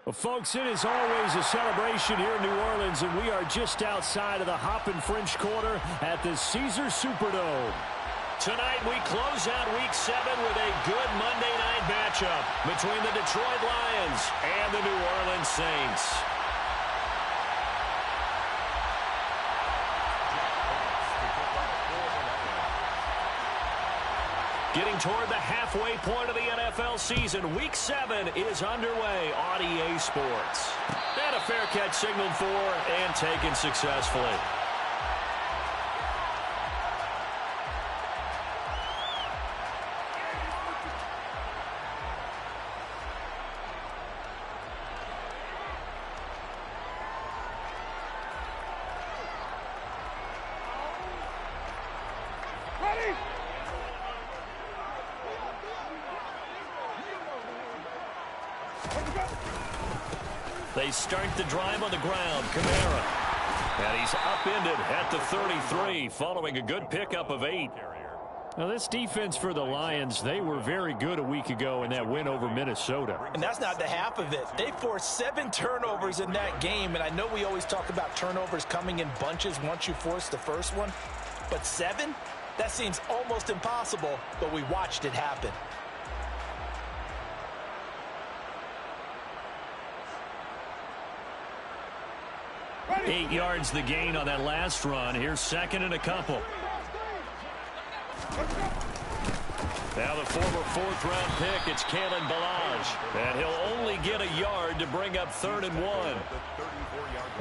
Well, folks, it is always a celebration here in New Orleans, and we are just outside of the Hoppin' French Quarter at the Caesars Superdome. Tonight, we close out Week 7 with a good Monday night matchup between the Detroit Lions and the New Orleans Saints. Getting toward the halfway point of the NFL season, Week 7 is underway on EA Sports. And a fair catch signaled for and taken successfully. They start the drive on the ground. Kamara. And he's upended at the 33 following a good pickup of 8. Now, this defense for the Lions, they were very good a week ago in that win over Minnesota. And that's not the half of it. They forced 7 turnovers in that game, and I know we always talk about turnovers coming in bunches once you force the first one, but 7? That seems almost impossible, but we watched it happen. 8 yards the gain on that last run. Here's second and a couple. Now the former 4th-round pick, it's Kalen Ballage. And he'll only get a yard to bring up 3rd and 1.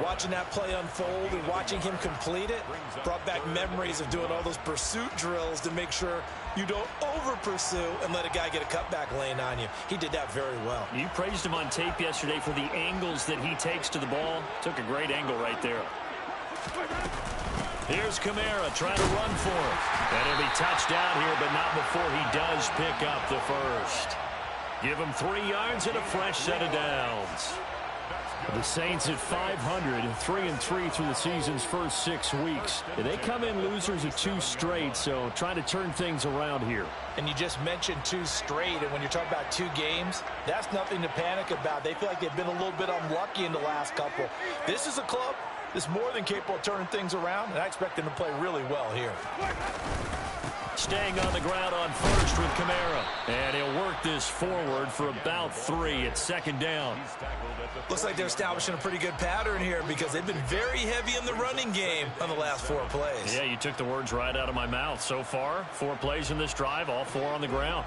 Watching that play unfold and watching him complete it brought back memories of doing all those pursuit drills to make sure you don't over-pursue and let a guy get a cutback lane on you. He did that very well. You praised him on tape yesterday for the angles that he takes to the ball. Took a great angle right there. Here's Kamara trying to run for it. And he'll be touched down here, but not before he does pick up the first. Give him 3 yards and a fresh set of downs. The Saints at 500, 3-3 through the season's first 6 weeks. They come in losers of 2 straight, so trying to turn things around here. And you just mentioned 2 straight, and when you're talking about 2 games, that's nothing to panic about. They feel like they've been a little bit unlucky in the last couple. This is a club that's more than capable of turning things around, and I expect them to play really well here. Staying on the ground on first with Kamara. And he'll work this forward for about 3 at 2nd down. Looks like they're establishing a pretty good pattern here because they've been very heavy in the running game on the last 4 plays. Yeah, you took the words right out of my mouth. So far, 4 plays in this drive, all 4 on the ground.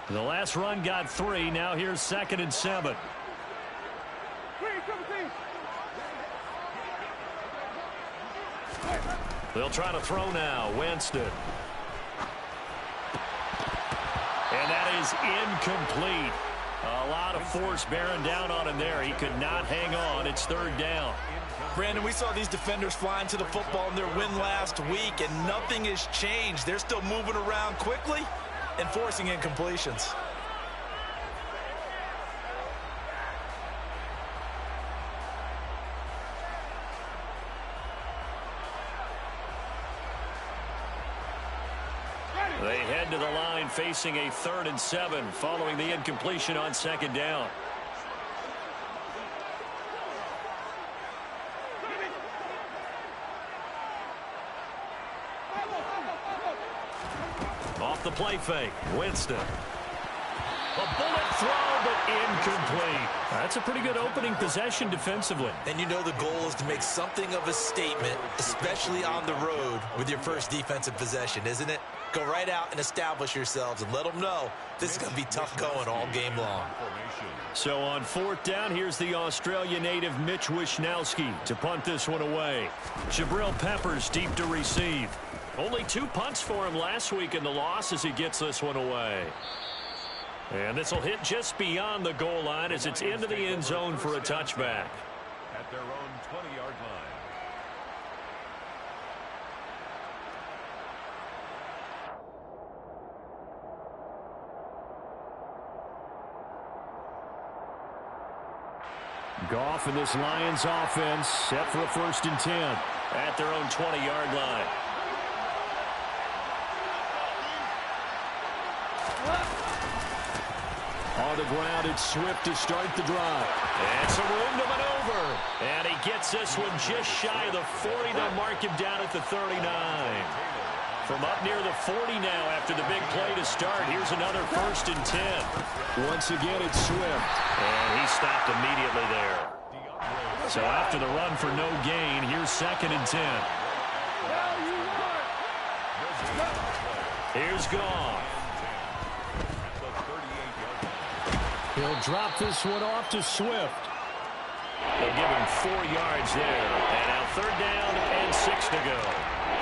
The last run got 3. Now here's 2nd and 7. They'll try to throw now. Winston. And that is incomplete. A lot of force bearing down on him there. He could not hang on. It's 3rd down. Brandon, we saw these defenders flying to the football in their win last week, and nothing has changed. They're still moving around quickly and forcing incompletions. They head to the line facing a 3rd and 7 following the incompletion on 2nd down. Off the play fake, Winston. A bullet throw, but incomplete. That's a pretty good opening possession defensively. And you know the goal is to make something of a statement, especially on the road with your first defensive possession, isn't it? Go right out and establish yourselves and let them know this is going to be tough going all game long. So on 4th down, here's the Australia native Mitch Wishnowsky to punt this one away. Jabril Peppers deep to receive. Only 2 punts for him last week in the loss as he gets this one away. And this will hit just beyond the goal line as it's into the end zone for a touchback. At their own 20-yard line. Goff and this Lions offense set for a 1st and 10 at their own 20-yard line. On the ground, it's Swift to start the drive. And some room to maneuver. And he gets this one just shy of the 40. They'll mark him down at the 39. From up near the 40 now after the big play to start. Here's another 1st and 10. Once again, it's Swift. And he stopped immediately there. So after the run for no gain, here's 2nd and 10. Here's Goff. He'll drop this one off to Swift. They'll give him 4 yards there. And now 3rd down and 6 to go.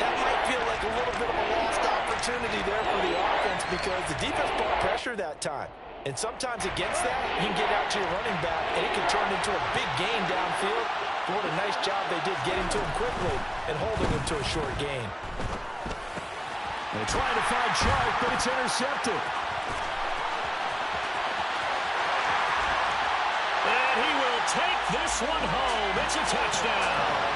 That might feel like a little bit of a lost opportunity there for the offense because the defense brought pressure that time. And sometimes against that, you can get out to your running back, and it can turn into a big gain downfield. But what a nice job they did getting to him quickly and holding him to a short gain. They're trying to find Chark, but it's intercepted. And he will take this one home. It's a touchdown.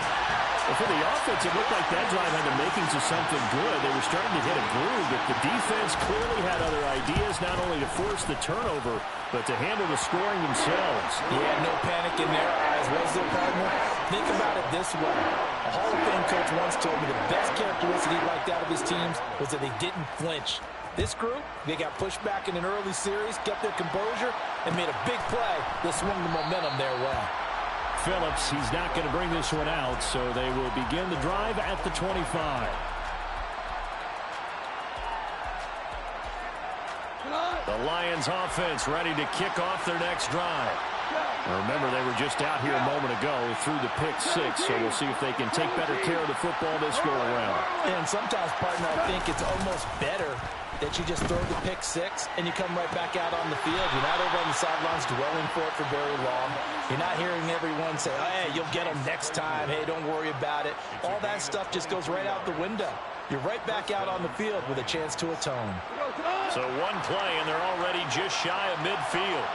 Well, for the offense, it looked like that drive had the makings of something good. They were starting to hit a groove, but the defense clearly had other ideas, not only to force the turnover, but to handle the scoring themselves. Yeah, no panic in their eyes, was there, partner? Think about it this way. A Hall of Fame coach once told me the best characteristic he liked out of his teams was that they didn't flinch. This group, they got pushed back in an early series, kept their composure, and made a big play that swung the momentum their way. Phillips, he's not going to bring this one out, so they will begin the drive at the 25. The Lions offense ready to kick off their next drive. Remember, they were just out here a moment ago through the pick 6, so we'll see if they can take better care of the football this go around. And sometimes, partner, I think it's almost better that you just throw the pick 6 and you come right back out on the field. You're not over on the sidelines dwelling for it for very long. You're not hearing everyone say, oh, hey, you'll get them next time. Hey, don't worry about it. All that stuff just goes right out the window. You're right back out on the field with a chance to atone. So one play, and they're already just shy of midfield.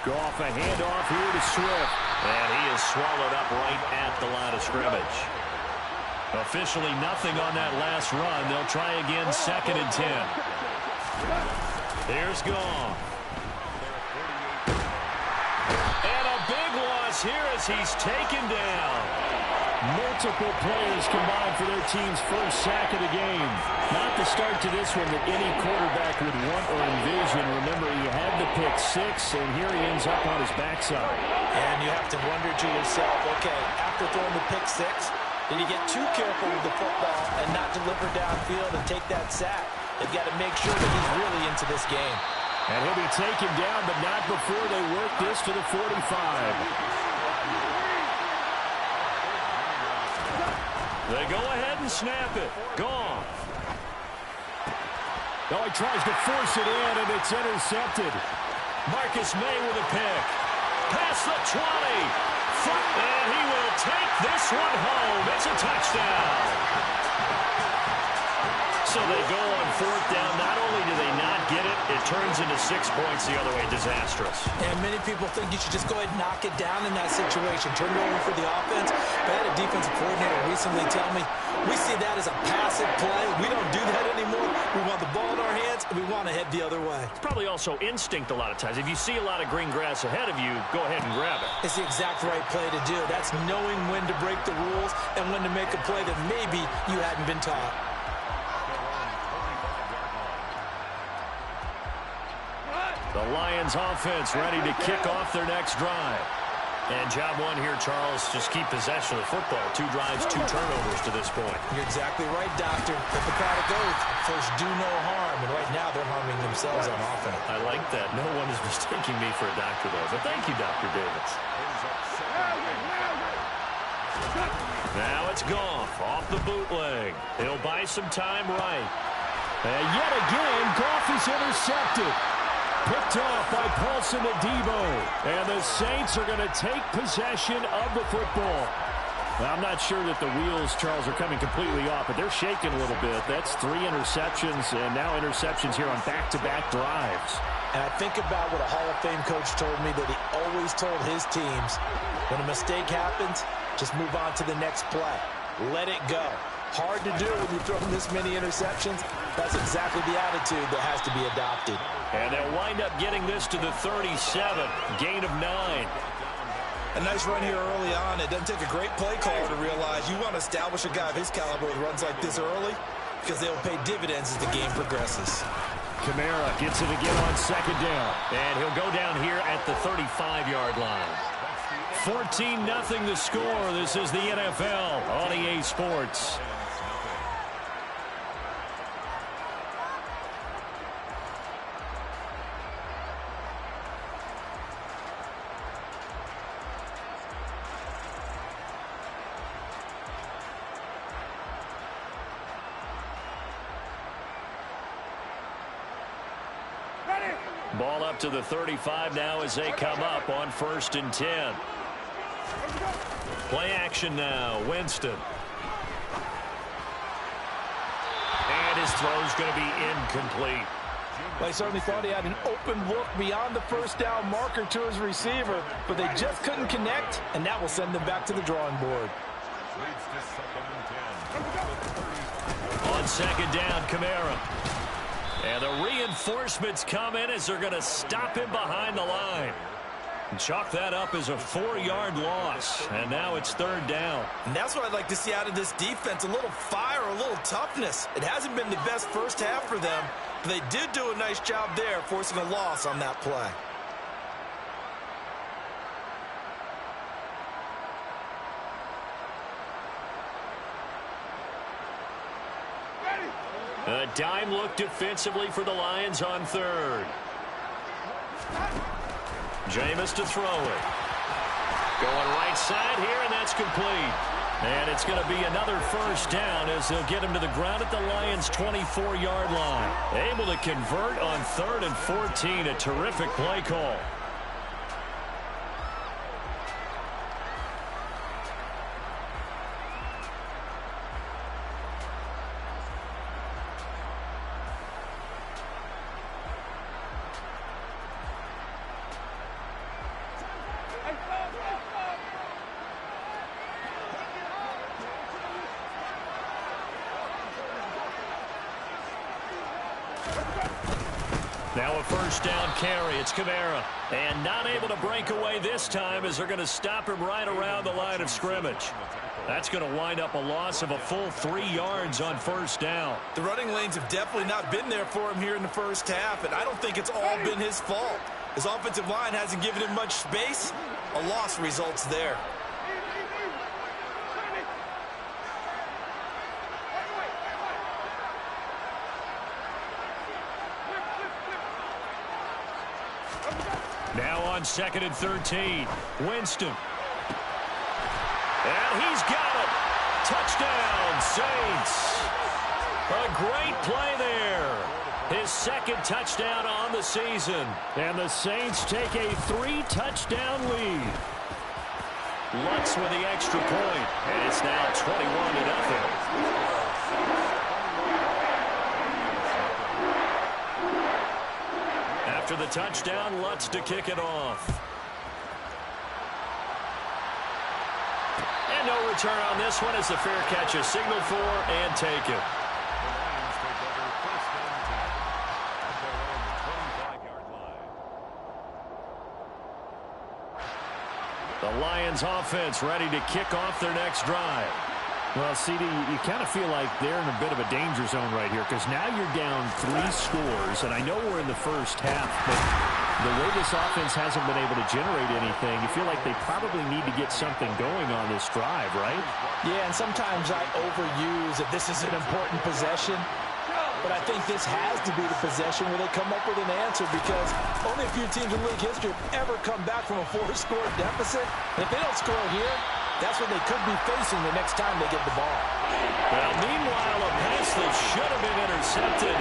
Goff, a handoff here to Swift. And he is swallowed up right at the line of scrimmage. Officially nothing on that last run. They'll try again, 2nd and 10. Here's Goff. And a big loss here as he's taken down. Multiple players combined for their team's first sack of the game. Not the start to this one that any quarterback would want or envision. Remember, he had the pick 6, and here he ends up on his backside. And you have to wonder to yourself, okay, after throwing the pick 6, did he get too careful with the football and not deliver downfield and take that sack? They've got to make sure that he's really into this game. And he'll be taken down, but not before they work this to the 45. They go ahead and snap it. Goff. Oh, he tries to force it in, and it's intercepted. Marcus May with a pick. Past the 20. And he will take this one home. It's a touchdown. So they go on 4th down. Not only do they not get it, it turns into 6 points the other way. Disastrous. And many people think you should just go ahead and knock it down in that situation. Turn it over for the offense. But I had a defensive coordinator recently tell me, we see that as a passive play. We don't do that anymore. We want the ball in our hands, and we want to head the other way. It's probably also instinct a lot of times. If you see a lot of green grass ahead of you, go ahead and grab it. It's the exact right play to do. That's knowing when to break the rules and when to make a play that maybe you hadn't been taught. The Lions offense ready to kick off their next drive. And job one here, Charles, just keep possession of the football. 2 drives, 2 turnovers to this point. You're exactly right, Doctor. Hippocratic oath. First, do no harm. And right now, they're harming themselves on offense. I like that. No one is mistaking me for a doctor, though. But thank you, Dr. Davis. Now it's Goff off the bootleg. He'll buy some time right. And yet again, Goff is intercepted. Picked off by Paulson Adebo. And the Saints are going to take possession of the football. Now, I'm not sure that the wheels, Charles, are coming completely off, but they're shaking a little bit. That's 3 interceptions, and now interceptions here on back-to-back drives. And I think about what a Hall of Fame coach told me that he always told his teams, when a mistake happens, just move on to the next play. Let it go. Hard to do when you're throwing this many interceptions, That's exactly the attitude that has to be adopted. And they'll wind up getting this to the 37, gain of 9. A nice run here early on. It doesn't take a great play caller to realize you want to establish a guy of his caliber with runs like this early because they'll pay dividends as the game progresses. Kamara gets it again on second down. And he'll go down here at the 35-yard line. 14-0 the score. This is the NFL on EA Sports. Ball up to the 35 now as they come up on 1st and 10. Play action now. Winston. And his throw's going to be incomplete. Well, he certainly thought he had an open look beyond the first down marker to his receiver, but they just couldn't connect, and that will send them back to the drawing board. On second down, Kamara. And the reinforcements come in as they're going to stop him behind the line. Chalk that up as a 4-yard loss. And now it's 3rd down. And that's what I'd like to see out of this defense. A little fire, a little toughness. It hasn't been the best first half for them, but they did do a nice job there, forcing a loss on that play. A dime look defensively for the Lions on 3rd. Jameis to throw it. Going right side here, and that's complete. And it's going to be another first down as they'll get him to the ground at the Lions' 24-yard line. Able to convert on 3rd and 14. A terrific play call. Now a first down carry. It's Kamara. And not able to break away this time as they're going to stop him right around the line of scrimmage. That's going to wind up a loss of a full 3 yards on first down. The running lanes have definitely not been there for him here in the first half, and I don't think it's all been his fault. His offensive line hasn't given him much space. A loss results there. Now on 2nd and 13. Winston. And he's got it. Touchdown, Saints. A great play there. His 2nd touchdown on the season. And the Saints take a 3-touchdown lead. Lutz with the extra point. And it's now 21-0. After the touchdown, Lutz to kick it off. And no return on this one as the fair catch is signaled for and taken. The Lions offense ready to kick off their next drive. Well, CD, you kind of feel like they're in a bit of a danger zone right here because now you're down 3 scores, and I know we're in the first half, but the way this offense hasn't been able to generate anything, you feel like they probably need to get something going on this drive, right? Yeah, and sometimes I overuse that this is an important possession, but I think this has to be the possession where they come up with an answer because only a few teams in league history have ever come back from a 4-score deficit. And if they don't score here, that's what they could be facing the next time they get the ball. Well, meanwhile, a pass that should have been intercepted,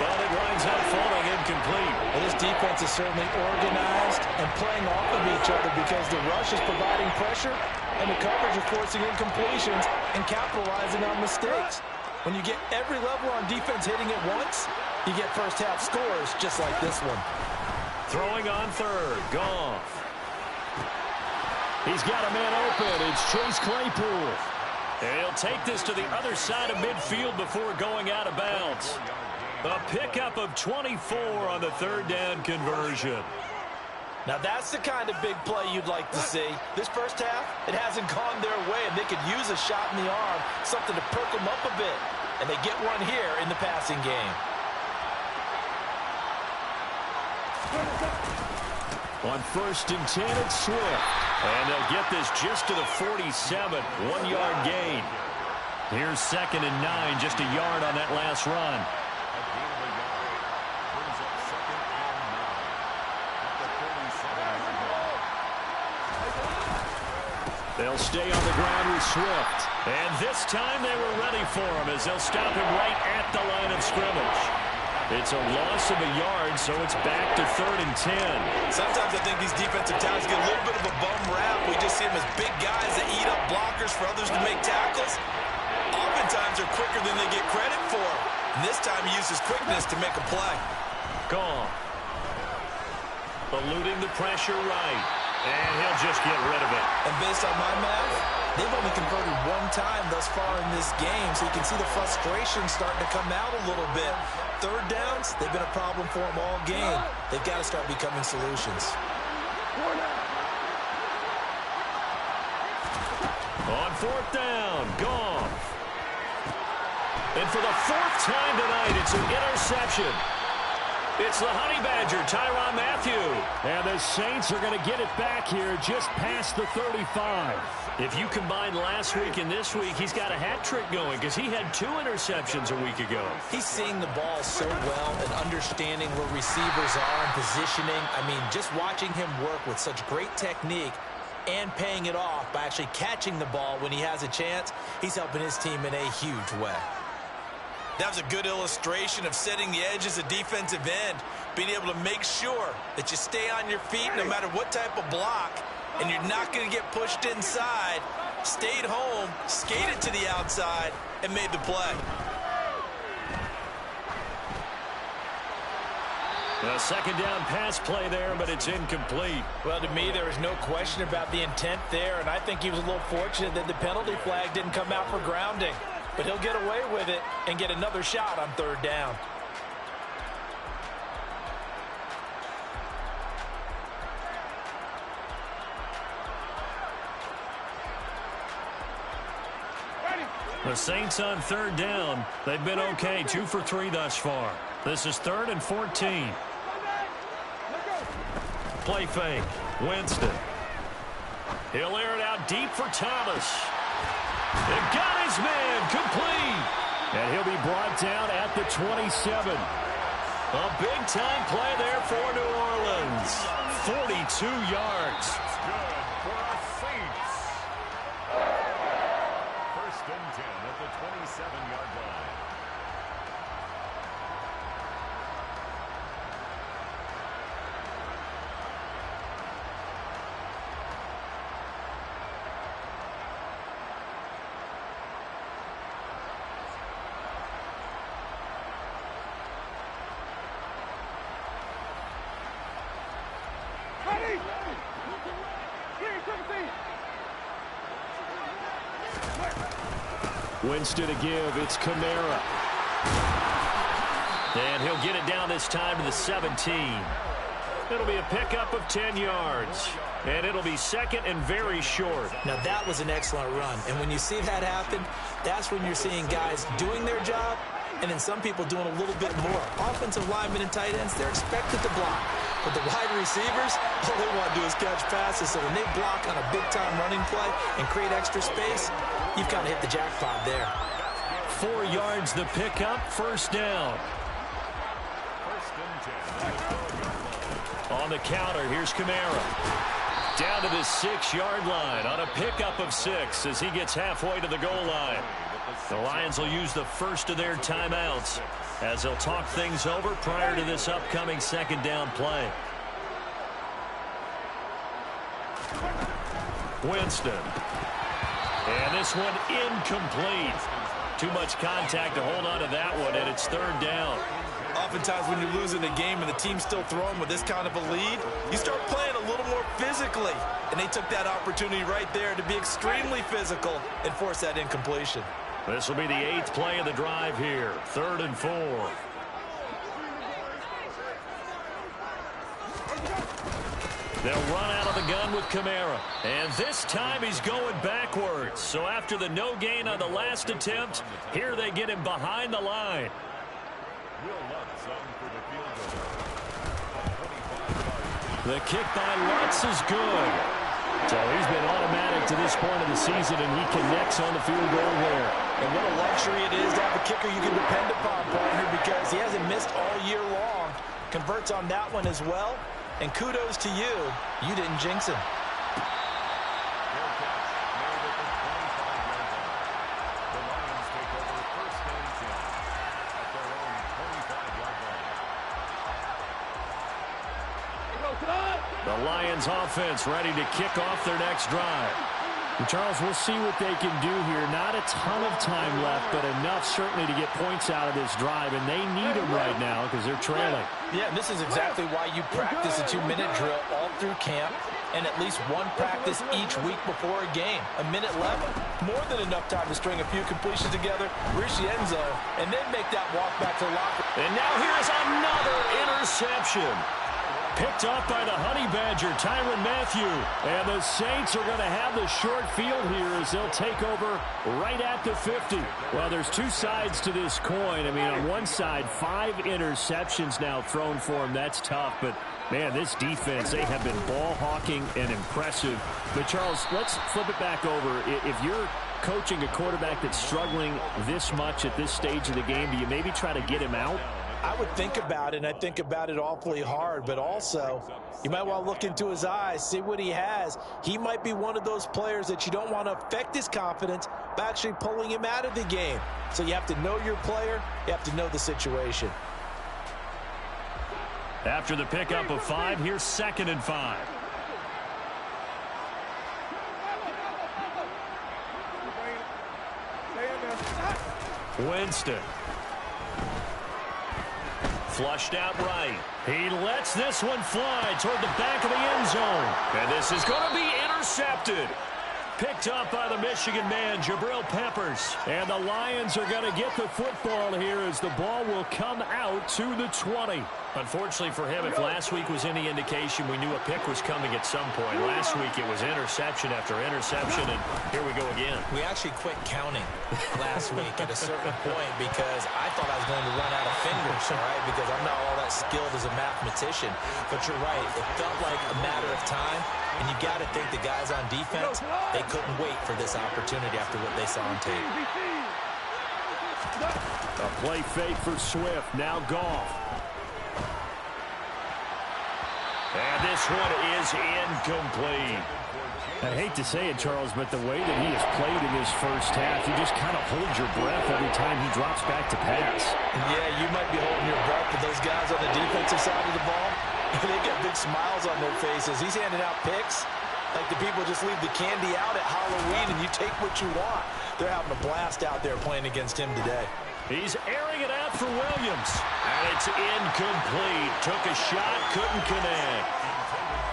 but it winds up falling incomplete. And this defense is certainly organized and playing off of each other because the rush is providing pressure and the coverage is forcing incompletions and capitalizing on mistakes. When you get every level on defense hitting at once, you get first-half scores just like this one. Throwing on 3rd, Goff. He's got a man open. It's Chase Claypool. And he'll take this to the other side of midfield before going out of bounds. A pickup of 24 on the third down conversion. Now, that's the kind of big play you'd like to see. This first half, it hasn't gone their way, and they could use a shot in the arm, something to perk them up a bit. And they get one here in the passing game. On 1st and 10, it's Swift. And they'll get this just to the 47, 1-yard gain. Here's 2nd and 9, just a yard on that last run. They'll stay on the ground with Swift. And this time they were ready for him as they'll stop him right at the line of scrimmage. It's a loss of a yard, so it's back to 3rd and 10. Sometimes I think these defensive tackles get a little bit of a bum rap. We just see them as big guys that eat up blockers for others to make tackles. Oftentimes they're quicker than they get credit for. And this time he uses quickness to make a play. Gone. Eluding the pressure right. And he'll just get rid of it. And based on my math, they've only converted one time thus far in this game, so you can see the frustration starting to come out a little bit. Third downs, they've been a problem for them all game. They've got to start becoming solutions. On 4th down, Goff. And for the 4th time tonight, it's an interception. It's the Honey Badger, Tyrann Mathieu. And the Saints are going to get it back here just past the 35. If you combine last week and this week, he's got a hat trick going because he had 2 interceptions a week ago. He's seeing the ball so well and understanding where receivers are and positioning. I mean, just watching him work with such great technique and paying it off by actually catching the ball when he has a chance, he's helping his team in a huge way. That was a good illustration of setting the edge as a defensive end, being able to make sure that you stay on your feet no matter what type of block, and you're not going to get pushed inside. Stayed home, skated to the outside, and made the play. A 2nd down pass play there, but it's incomplete. Well, to me, there is no question about the intent there, and I think he was a little fortunate that the penalty flag didn't come out for grounding. But he'll get away with it and get another shot on 3rd down. The Saints on 3rd down. They've been okay, 2 for 3 thus far. This is 3rd and 14. Play fake. Winston. He'll air it out deep for Thomas. And got his man complete. And he'll be brought down at the 27. A big-time play there for New Orleans. 42 yards. Good for our Saints. 1st and 10 at the 27-yard line. Winston to give. It's Kamara. And he'll get it down this time to the 17. It'll be a pickup of 10 yards. And it'll be 2nd and very short. Now, that was an excellent run. And when you see that happen, that's when you're seeing guys doing their job and then some people doing a little bit more. Offensive linemen and tight ends, they're expected to block. But the wide receivers, all they want to do is catch passes. So when they block on a big-time running play and create extra space, you've kind of hit the jackpot there. 4 yards the pickup, 1st down. 1st and 10. On the counter, here's Kamara. Down to the 6-yard line on a pickup of 6 as he gets halfway to the goal line. The Lions will use the first of their timeouts as they'll talk things over prior to this upcoming 2nd down play. Winston. And this one incomplete. Too much contact to hold on to that one, and it's 3rd down. Oftentimes when you're losing a game and the team's still throwing with this kind of a lead, you start playing a little more physically. And they took that opportunity right there to be extremely physical and force that incompletion. This will be the 8th play of the drive here. 3rd and 4. They'll run out of the gun with Kamara. And this time he's going backwards. So after the no gain on the last attempt, here they get him behind the line. The kick by Lutz is good. So he's been automatic to this point of the season, and he connects on the field goal there. And what a luxury it is to have a kicker you can depend upon, partner, because he hasn't missed all year long. Converts on that one as well. And kudos to you. You didn't jinx him. The Lions offense ready to kick off their next drive. And Charles, we'll see what they can do here. Not a ton of time left, but enough certainly to get points out of this drive, and they need them right now because they're trailing. Yeah, this is exactly why you practice a 2-minute drill all through camp and at least one practice each week before a game. A minute left, more than enough time to string a few completions together, reach the end zone, and then make that walk back to the locker. And now here's another interception. Picked up by the Honey Badger, Tyrann Mathieu. And the Saints are going to have the short field here as they'll take over right at the 50. Well, there's two sides to this coin. I mean, on one side, 5 interceptions now thrown for him. That's tough. But, man, this defense, they have been ball hawking and impressive. But, Charles, let's flip it back over. If you're coaching a quarterback that's struggling this much at this stage of the game, do you maybe try to get him out? I would think about it, and I think about it awfully hard, but also you might want to look into his eyes, see what he has. He might be one of those players that you don't want to affect his confidence by actually pulling him out of the game. So you have to know your player, you have to know the situation. After the pickup of 5, here's 2nd and 5. Winston. Flushed out right. He lets this one fly toward the back of the end zone. And this is going to be intercepted. Picked up by the Michigan man, Jabril Peppers. And the Lions are going to get the football here as the ball will come out to the 20. Unfortunately for him, if last week was any indication, we knew a pick was coming at some point. Last week it was interception after interception, and here we go again. We actually quit counting last week at a certain point because I thought I was going to run out of fingers, all right, because I'm not all that skilled as a mathematician. But you're right. It felt like a matter of time, and you got to think the guys on defense, they couldn't wait for this opportunity after what they saw on tape. A play fake for Swift. Now Goff. And this one is incomplete. I hate to say it, Charles, but the way that he has played in this first half, you just kind of hold your breath every time he drops back to pass. Yeah, you might be holding your breath, but those guys on the defensive side of the ball, they got big smiles on their faces. He's handing out picks like the people just leave the candy out at Halloween and you take what you want. They're having a blast out there playing against him today. He's airing it out for Williams. And it's incomplete. Took a shot, couldn't connect.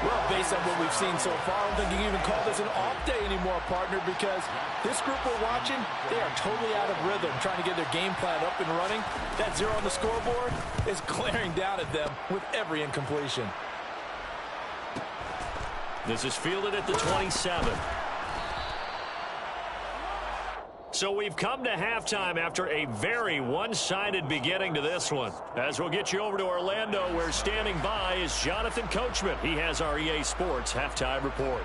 Well, based on what we've seen so far, I don't think you can even call this an off day anymore, partner, because this group we're watching, they are totally out of rhythm, trying to get their game plan up and running. That 0 on the scoreboard is glaring down at them with every incompletion. This is fielded at the 27. So we've come to halftime after a very one-sided beginning to this one. As we'll get you over to Orlando, where standing by is Jonathan Coachman. He has our EA Sports halftime report.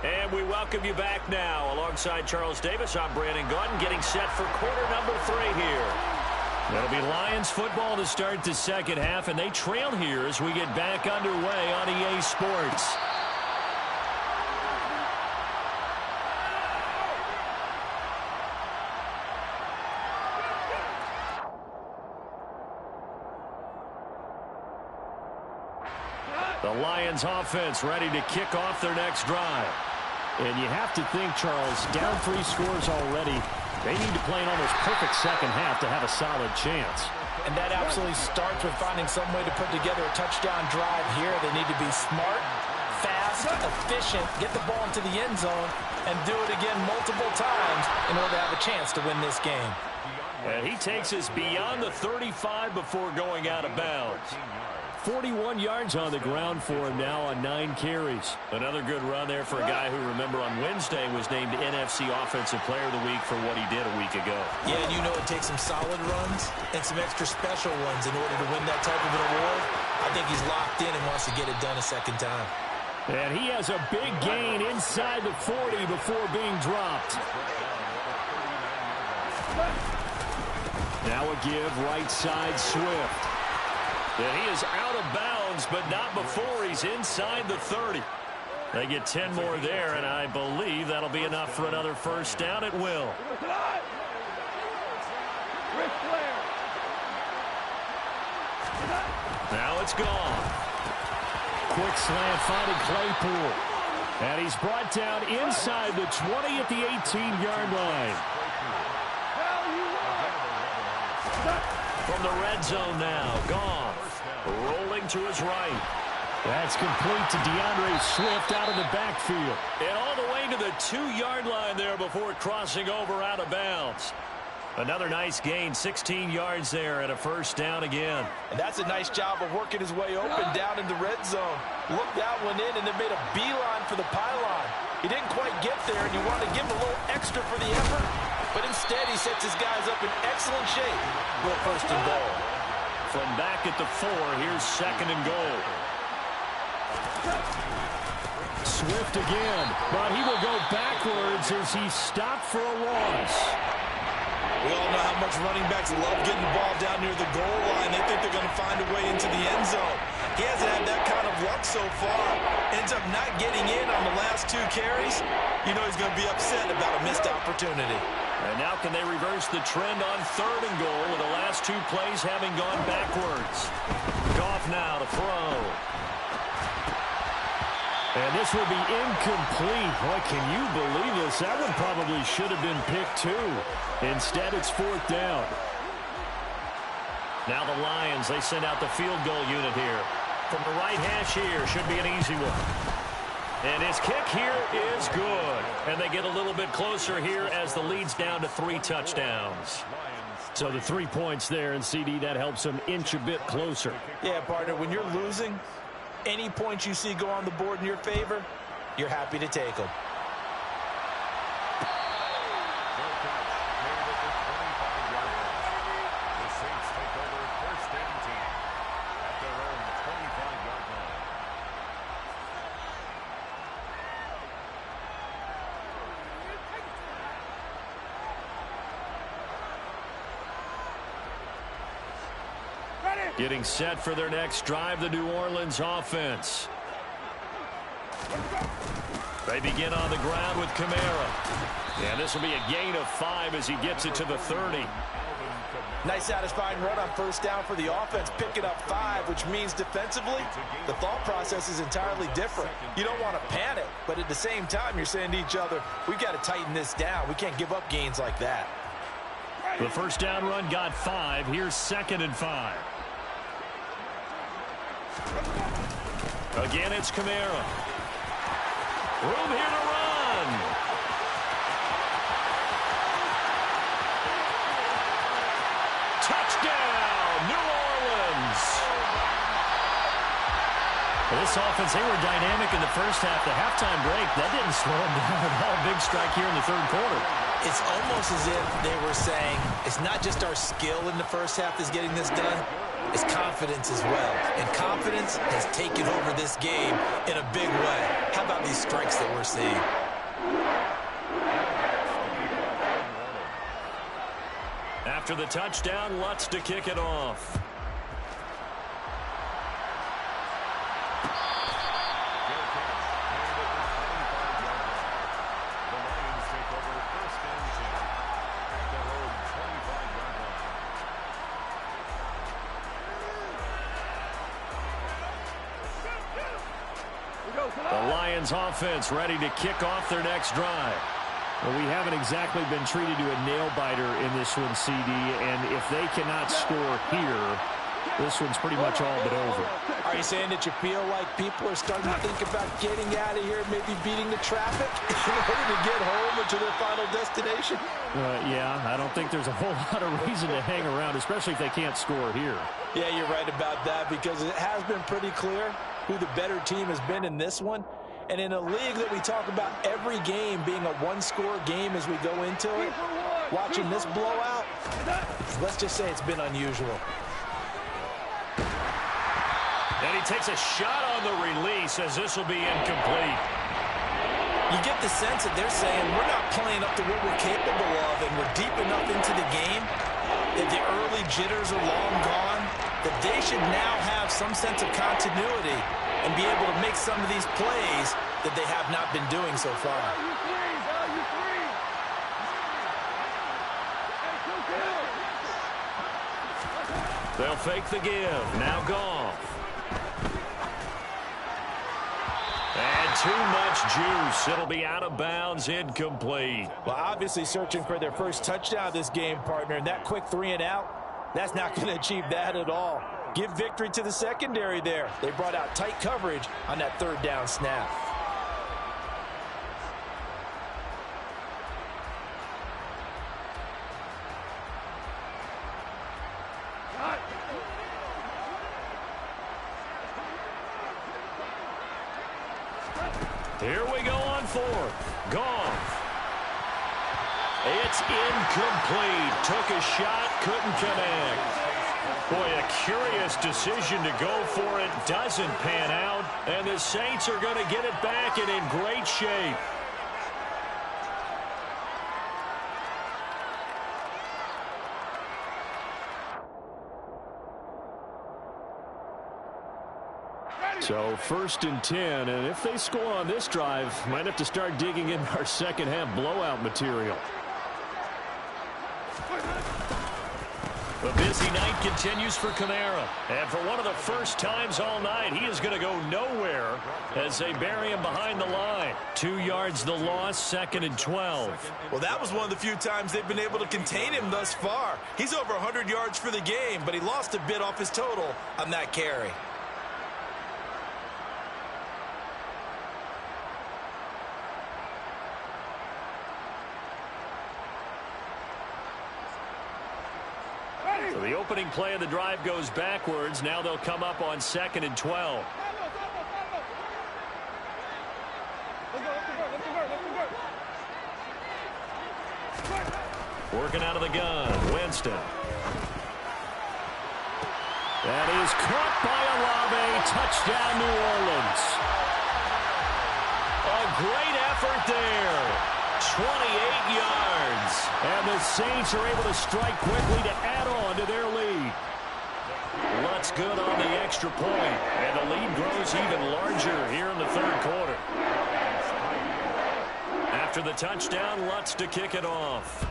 And we welcome you back now. Alongside Charles Davis, I'm Brandon Gaudin, getting set for quarter number 3 here. It'll be Lions football to start the second half, and they trail here as we get back underway on EA Sports. The Lions offense ready to kick off their next drive. And you have to think, Charles, down 3 scores already. They need to play an almost perfect second half to have a solid chance. And that absolutely starts with finding some way to put together a touchdown drive here. They need to be smart, fast, efficient, get the ball into the end zone, and do it again multiple times in order to have a chance to win this game. And he takes us beyond the 35 before going out of bounds. 41 yards on the ground for him now on 9 carries. Another good run there for a guy who, remember, on Wednesday was named NFC Offensive Player of the Week for what he did a week ago. Yeah, and you know it takes some solid runs and some extra special ones in order to win that type of an award. I think he's locked in and wants to get it done a second time. And he has a big gain inside the 40 before being dropped. Now a give right side Swift. And he is out of bounds, but not before he's inside the 30. They get 10 more there, and I believe that'll be enough for another first down. It will. Now it's gone. Quick slant finding Claypool. And he's brought down inside the 20 at the 18-yard line. From the red zone now, gone. Rolling to his right. That's complete to DeAndre Swift out of the backfield. And all the way to the 2-yard line there before crossing over out of bounds. Another nice gain, 16 yards there and a first down again. And that's a nice job of working his way open down in the red zone. Looked that one in and then made a beeline for the pylon. He didn't quite get there, and you want to give him a little extra for the effort. But instead, he sets his guys up in excellent shape for a first and goal. From back at the 4, here's second and goal. Swift again, but he will go backwards as he stopped for a loss. We all know how much running backs love getting the ball down near the goal line. They think they're going to find a way into the end zone. He hasn't had that kind of luck so far. Ends up not getting in on the last 2 carries. You know he's going to be upset about a missed opportunity. And now can they reverse the trend on third and goal with the last 2 plays having gone backwards? Goff now to throw. And this will be incomplete. Boy, can you believe this? That one probably should have been picked too. Instead, it's 4th down. Now the Lions, they send out the field goal unit here. From the right hash here, should be an easy one. And his kick here is good. And they get a little bit closer here as the lead's down to 3 touchdowns. So the 3 points there, and CD, that helps him inch a bit closer. Yeah, partner, when you're losing, any points you see go on the board in your favor, you're happy to take them. Getting set for their next drive, the New Orleans offense. They begin on the ground with Kamara. And this will be a gain of 5 as he gets it to the 30. Nice satisfying run on first down for the offense, picking up 5, which means defensively, the thought process is entirely different. You don't want to panic, but at the same time, you're saying to each other, we've got to tighten this down. We can't give up gains like that. The first down run got 5. Here's 2nd and 5. Again, it's Kamara. Room here to run. Touchdown, New Orleans. Well, this offense, they were dynamic in the first half. The halftime break, that didn't slow them down at all. Big strike here in the 3rd quarter. It's almost as if they were saying, it's not just our skill in the first half that's getting this done. It's confidence as well. And confidence has taken over this game in a big way. How about these strikes that we're seeing? After the touchdown, Lutz to kick it off. The Lions offense ready to kick off their next drive. Well, we haven't exactly been treated to a nail-biter in this one, CD, and if they cannot score here, this one's pretty much all but over. Are you saying that you feel like people are starting to think about getting out of here, maybe beating the traffic in order to get home or to their final destination? Yeah, I don't think there's a whole lot of reason to hang around, especially if they can't score here. Yeah, you're right about that, because it has been pretty clear who the better team has been in this one. And in a league that we talk about every game being a one-score game as we go into it, watching this blowout, let's just say it's been unusual. And he takes a shot on the release as this will be incomplete. You get the sense that they're saying we're not playing up to what we're capable of, and we're deep enough into the game that the early jitters are long gone, that they should now have some sense of continuity and be able to make some of these plays that they have not been doing so far. They'll fake the give. Now Goff. And too much juice. It'll be out of bounds, incomplete. Well, obviously searching for their first touchdown this game, partner, and that quick 3 and out, that's not going to achieve that at all. Give victory to the secondary there. They brought out tight coverage on that 3rd down snap. Here we go on 4th. Goff. It's incomplete. Took a shot, couldn't connect. Boy, a curious decision to go for it. Doesn't pan out. And the Saints are going to get it back and in great shape. So 1st and 10, and if they score on this drive, might have to start digging in our second half blowout material. The busy night continues for Kamara. And for one of the first times all night, he is going to go nowhere as they bury him behind the line. 2 yards the loss, 2nd and 12. Well, that was one of the few times they've been able to contain him thus far. He's over 100 yards for the game, but he lost a bit off his total on that carry. So the opening play of the drive goes backwards. Now they'll come up on 2nd and 12. Working out of the gun, Winston. That is caught by Olave. Touchdown, New Orleans. A great effort there. 28 yards. And the Saints are able to strike quickly to add on to their lead. Lutz good on the extra point. And the lead grows even larger here in the 3rd quarter. After the touchdown, Lutz to kick it off.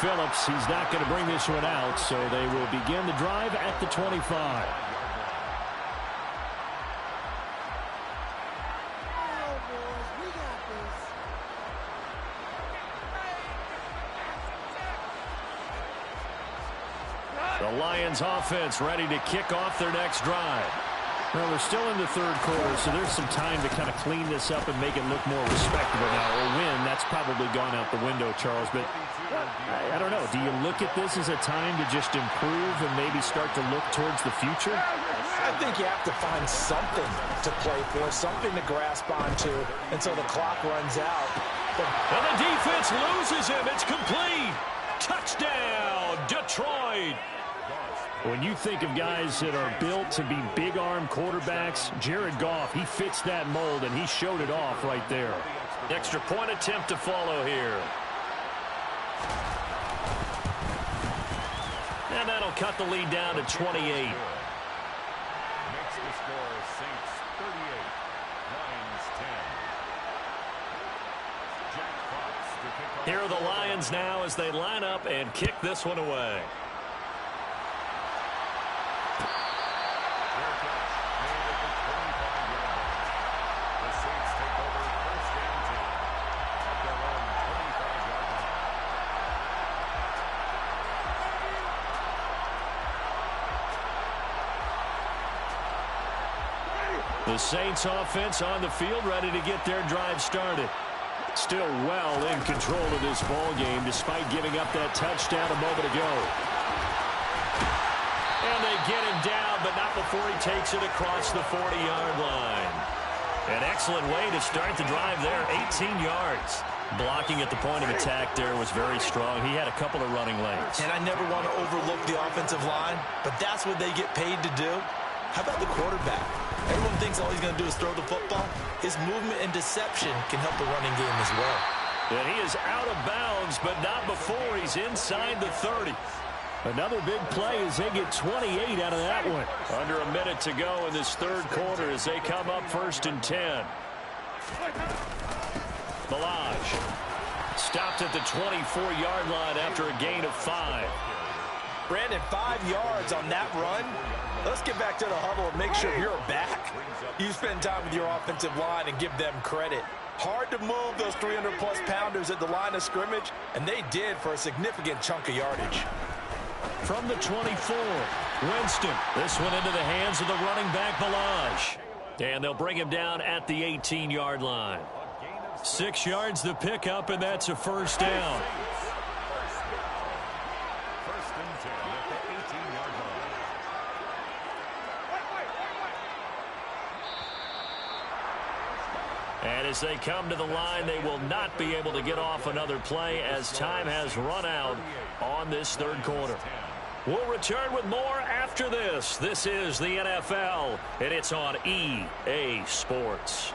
Phillips, he's not going to bring this one out, so they will begin the drive at the 25. The Lions offense ready to kick off their next drive. Well, we're still in the 3rd quarter, so there's some time to kind of clean this up and make it look more respectable now. A win, that's probably gone out the window, Charles, but I don't know. Do you look at this as a time to just improve and maybe start to look towards the future? I think you have to find something to play for, something to grasp onto until the clock runs out. And the defense loses him. It's complete. Touchdown, Detroit. When you think of guys that are built to be big-arm quarterbacks, Jared Goff, he fits that mold, and he showed it off right there. Extra point attempt to follow here. And that'll cut the lead down to 28. Makes the score Saints 38, Lions 10. Jack Fox to kick off. Here are the Lions now as they line up and kick this one away. The Saints offense on the field, ready to get their drive started. Still well in control of this ball game despite giving up that touchdown a moment ago. And they get him down, but not before he takes it across the 40-yard line. An excellent way to start the drive there, 18 yards. Blocking at the point of attack there was very strong. He had a couple of running lanes. And I never want to overlook the offensive line, but that's what they get paid to do. How about the quarterback? Everyone thinks all he's going to do is throw the football. His movement and deception can help the running game as well. And he is out of bounds, but not before he's inside the 30. Another big play as they get 28 out of that one. Under a minute to go in this third quarter as they come up 1st and 10. Balaj stopped at the 24-yard line after a gain of 5. Brandon, 5 yards on that run. Let's get back to the huddle and make sure you're back. You spend time with your offensive line and give them credit. Hard to move those 300-plus pounders at the line of scrimmage, and they did for a significant chunk of yardage. From the 24, Winston. This one into the hands of the running back, Balaj. And they'll bring him down at the 18-yard line. 6 yards the pickup, and that's a first down. First and 10 at the 18-yard line. And as they come to the line, they will not be able to get off another play as time has run out on this third quarter. We'll return with more after this. This is the NFL, and it's on EA Sports.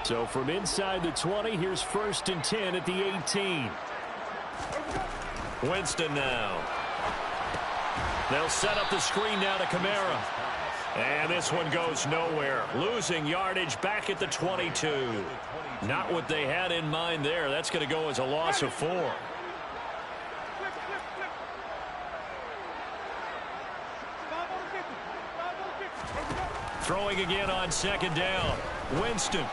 So from inside the 20, here's 1st and 10 at the 18. Winston now. They'll set up the screen now to Kamara. And this one goes nowhere. Losing yardage back at the 22. Not what they had in mind there. That's going to go as a loss of 4. Throwing again on 2nd down. Winston.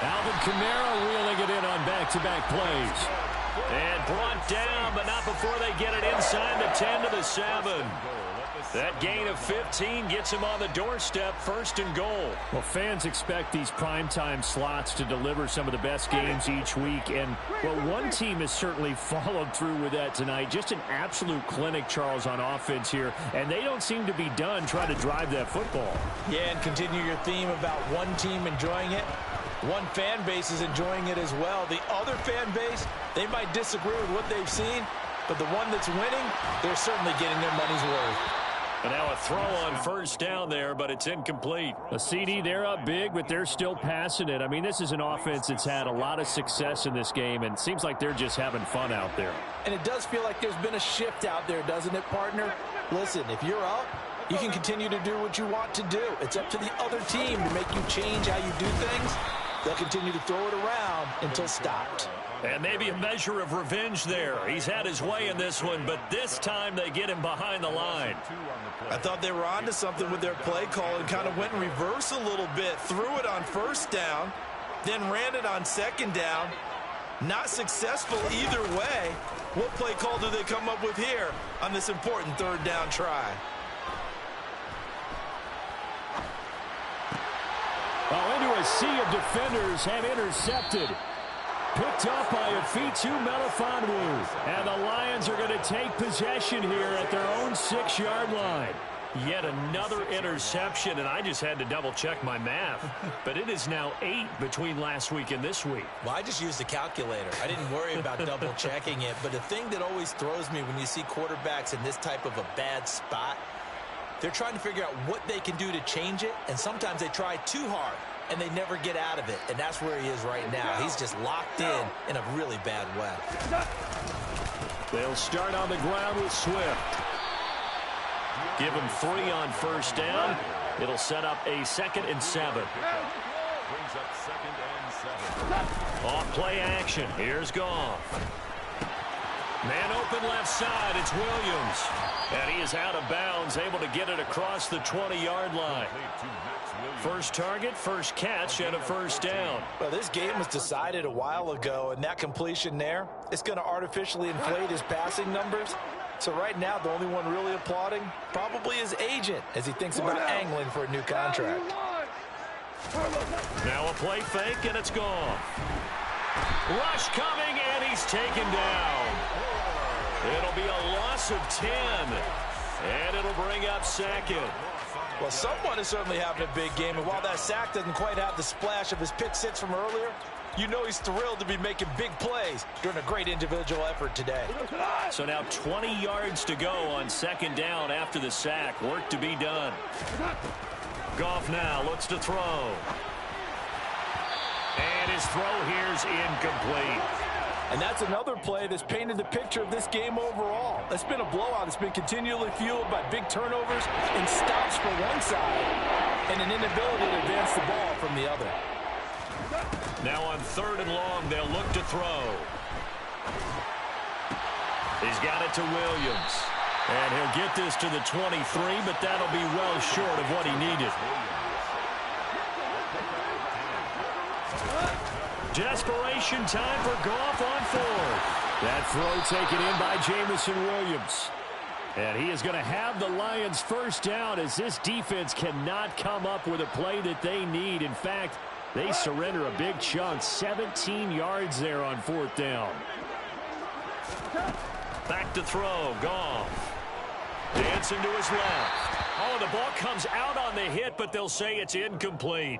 Alvin Kamara reeling it in on back-to-back plays. And brought down, but not before they get it inside the 10 to the 7. That gain of 15 gets him on the doorstep, 1st and goal. Well, fans expect these primetime slots to deliver some of the best games each week. And, well, one team has certainly followed through with that tonight. Just an absolute clinic, Charles, on offense here. And they don't seem to be done trying to drive that football. Yeah, and continue your theme about one team enjoying it. One fan base is enjoying it as well. The other fan base, they might disagree with what they've seen, but the one that's winning, they're certainly getting their money's worth. And now a throw on 1st down there, but it's incomplete. A CD, they're up big, but they're still passing it. I mean, this is an offense that's had a lot of success in this game, and it seems like they're just having fun out there. And it does feel like there's been a shift out there, doesn't it, partner? Listen, if you're up, you can continue to do what you want to do. It's up to the other team to make you change how you do things. They'll continue to throw it around until stopped. And maybe a measure of revenge there. He's had his way in this one, but this time they get him behind the line. I thought they were onto something with their play call and kind of went in reverse a little bit. Threw it on 1st down, then ran it on 2nd down. Not successful either way. What play call do they come up with here on this important 3rd down try? Oh, into a sea of defenders and intercepted. Picked up by Afitu Melifonwu. And the Lions are going to take possession here at their own 6-yard line. Yet another interception, and I just had to double-check my math. But it is now 8 between last week and this week. Well, I just used the calculator. I didn't worry about double-checking it. But the thing that always throws me when you see quarterbacks in this type of a bad spot, they're trying to figure out what they can do to change it, and sometimes they try too hard, and they never get out of it. And that's where he is right now. He's just locked in a really bad way. They'll start on the ground with Swift. Give him 3 on 1st down. It'll set up a 2nd and 7. Brings up 2nd and 7. Off play action. Here's Goff. Man open left side, it's Williams. And he is out of bounds, able to get it across the 20-yard line. First target, first catch, and a first down. Well, this game was decided a while ago, and that completion there, it's going to artificially inflate his passing numbers. So right now, the only one really applauding probably his agent as he thinks about angling for a new contract. Now a play fake, and it's gone. Rush coming, and he's taken down. It'll be a loss of 10, and it'll bring up second. Well, someone is certainly having a big game, and while that sack doesn't quite have the splash of his pick six from earlier, you know he's thrilled to be making big plays during a great individual effort today. So now 20 yards to go on second down after the sack. Work to be done. Goff now looks to throw. And his throw here's incomplete. And that's another play that's painted the picture of this game overall. It's been a blowout. It's been continually fueled by big turnovers and stops for one side and an inability to advance the ball from the other. Now on third and long, they'll look to throw. He's got it to Williams. And he'll get this to the 23, but that'll be well short of what he needed. Desperation time for Goff on fourth. That throw taken in by Jamison Williams. And he is going to have the Lions first down as this defense cannot come up with a play that they need. In fact, they surrender a big chunk, 17 yards there on fourth down. Back to throw, Goff. Dancing to his left. Oh, the ball comes out on the hit, but they'll say it's incomplete.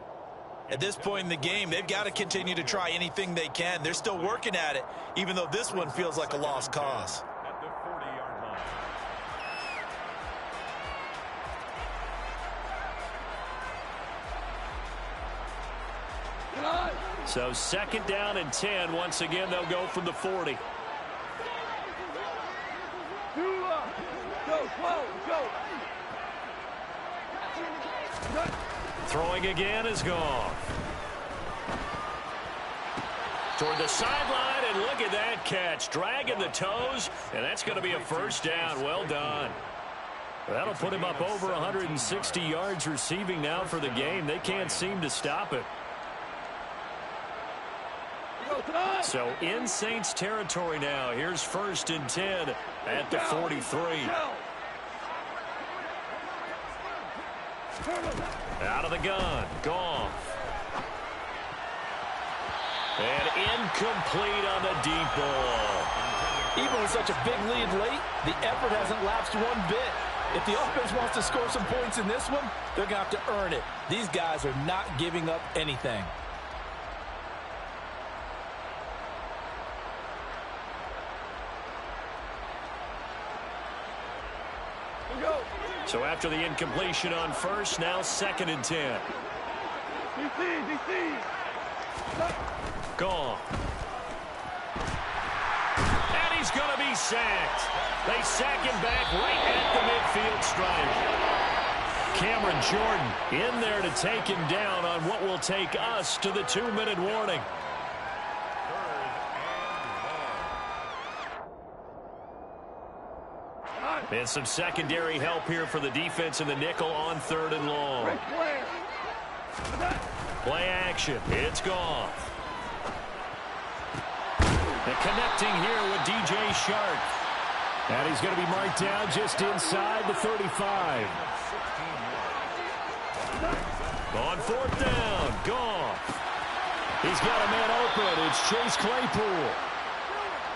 At this point in the game, they've got to continue to try anything they can. They're still working at it, even though this one feels like a lost cause. At the 40-yard line. So second down and 10. Once again, they'll go from the 40. Throwing again is Goff. Toward the sideline, and look at that catch. Dragging the toes, and that's going to be a first down. Well done. That'll put him up over 160 yards receiving now for the game. They can't seem to stop it. So in Saints territory now. Here's first and 10 at the 43. Out of the gun, Goff. And incomplete on the deep ball. Even with such a big lead late, the effort hasn't lapsed one bit. If the offense wants to score some points in this one, they're going to have to earn it. These guys are not giving up anything. So after the incompletion on first, now second and 10. Gone. And he's going to be sacked. They sack him back right at the midfield stripe. Cameron Jordan in there to take him down on what will take us to the 2-minute warning. And some secondary help here for the defense in the nickel on third and long. Play action. It's gone. And connecting here with DJ Shark. And he's going to be marked down just inside the 35. On fourth down. Goff. He's got a man open. It's Chase Claypool.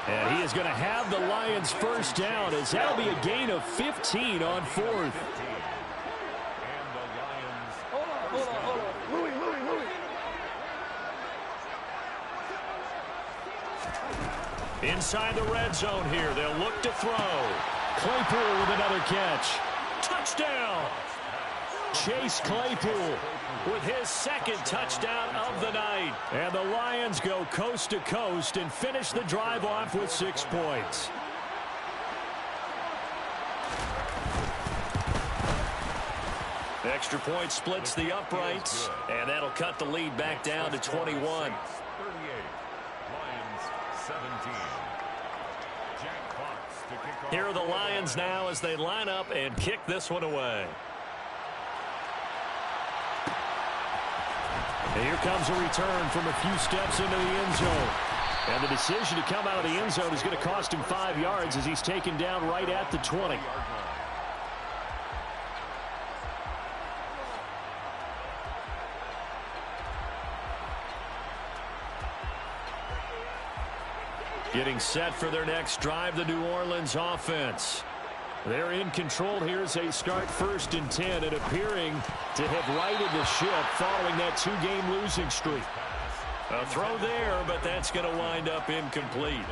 And he is going to have the Lions first down as that'll be a gain of 15 on fourth. Inside the red zone here. They'll look to throw. Claypool with another catch. Touchdown. Chase Claypool with his second touchdown of the night. And the Lions go coast to coast and finish the drive off with 6 points. Extra point splits the uprights, and that'll cut the lead back down to 21. 38, Lions 17. Lions now as they line up and kick this one away. And here comes a return from a few steps into the end zone. And the decision to come out of the end zone is going to cost him 5 yards as he's taken down right at the 20. Getting set for their next drive, the New Orleans offense. They're in control here as they start 1st and 10 and appearing to have righted the ship following that 2-game losing streak. A throw there, but that's going to wind up incomplete.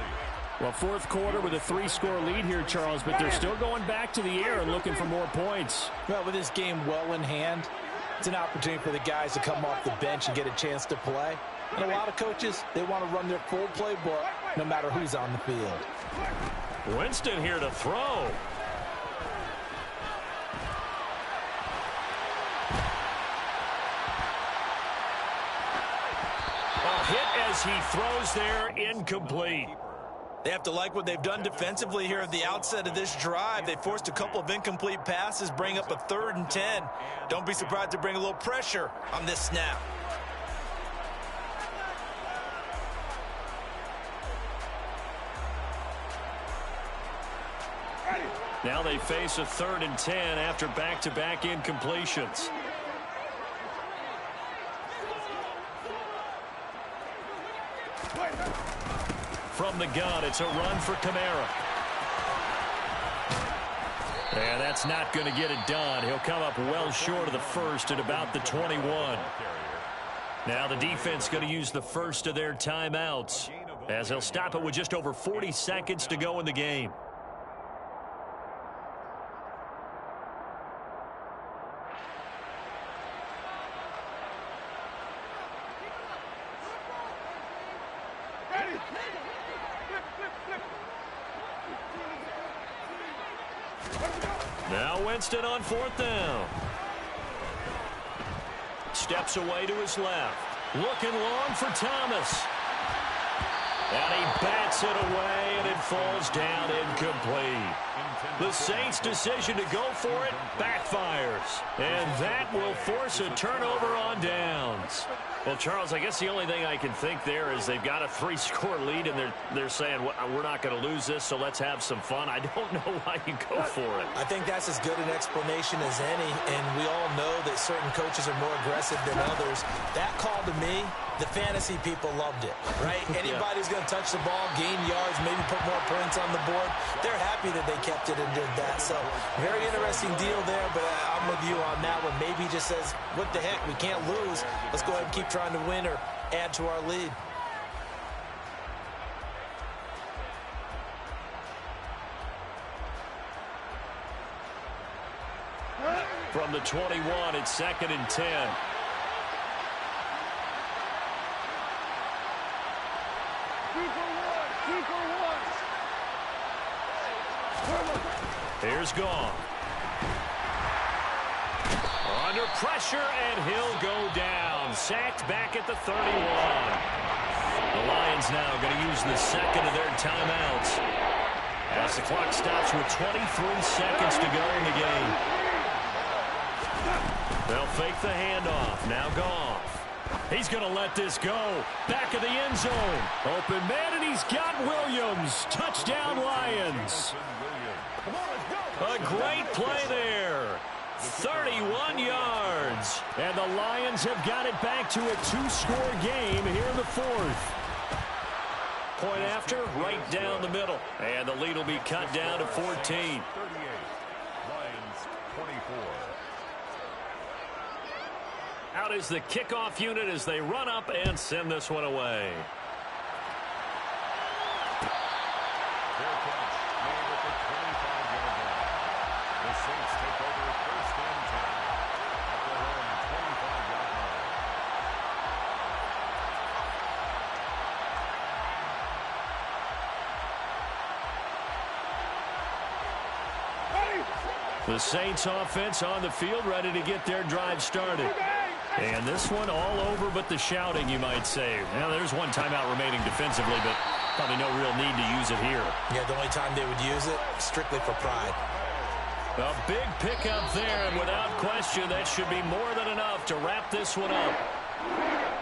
Well, 4th quarter with a 3-score lead here, Charles, but they're still going back to the air and looking for more points. Well, with this game well in hand, it's an opportunity for the guys to come off the bench and get a chance to play. And a lot of coaches, they want to run their full playbook no matter who's on the field. Winston here to throw. Hit as he throws there, incomplete. They have to like what they've done defensively here at the outset of this drive. They forced a couple of incomplete passes, bring up a 3rd and 10. Don't be surprised to bring a little pressure on this snap. Now they face a 3rd and 10 after back-to-back incompletions. From the gun, it's a run for Kamara. And that's not going to get it done. He'll come up well short of the first at about the 21. Now the defense going to use the first of their timeouts as they'll stop it with just over 40 seconds to go in the game. Now Winston on 4th down. Steps away to his left. Looking long for Thomas. And he bats it away, and it falls down incomplete. The Saints' decision to go for it backfires. And that will force a turnover on downs. Well, Charles, I guess the only thing I can think there is they've got a 3-score lead, and they're saying, well, we're not going to lose this, so let's have some fun. I don't know why you go for it. I think that's as good an explanation as any, and we all know that certain coaches are more aggressive than others. That call to me, the fantasy people loved it, right? Anybody who's going to touch the ball, gain yards, maybe put more points on the board, they're happy that they kept it and did that. So very interesting deal there, but I'm with you on that one. Maybe he just says, what the heck, we can't lose. Let's go ahead and keep trying to win or add to our lead. From the 21, it's 2nd and 10. Here's Gone. Under pressure, and he'll go down. Sacked back at the 31. The Lions now going to use the second of their timeouts as the clock stops with 23 seconds to go in the game. They'll fake the handoff. Now Goff. He's going to let this go. Back of the end zone. Open man, and he's got Williams. Touchdown, Lions. A great play there. 31 yards. And the Lions have got it back to a 2-score game here in the 4th. Point after, right down the middle. And the lead will be cut down to 14. 38. Lions 24. Out is the kickoff unit as they run up and send this one away. Fair catch made at the 25-yard line. The Saints take over 1st and 10 at their own 25-yard line. The Saints offense on the field, ready to get their drive started. And this one all over but the shouting, you might say. Now, there's one timeout remaining defensively, but Probably no real need to use it here. Yeah, the only time they would use it, strictly for pride. A big pickup there, and without question, that should be more than enough to wrap this one up.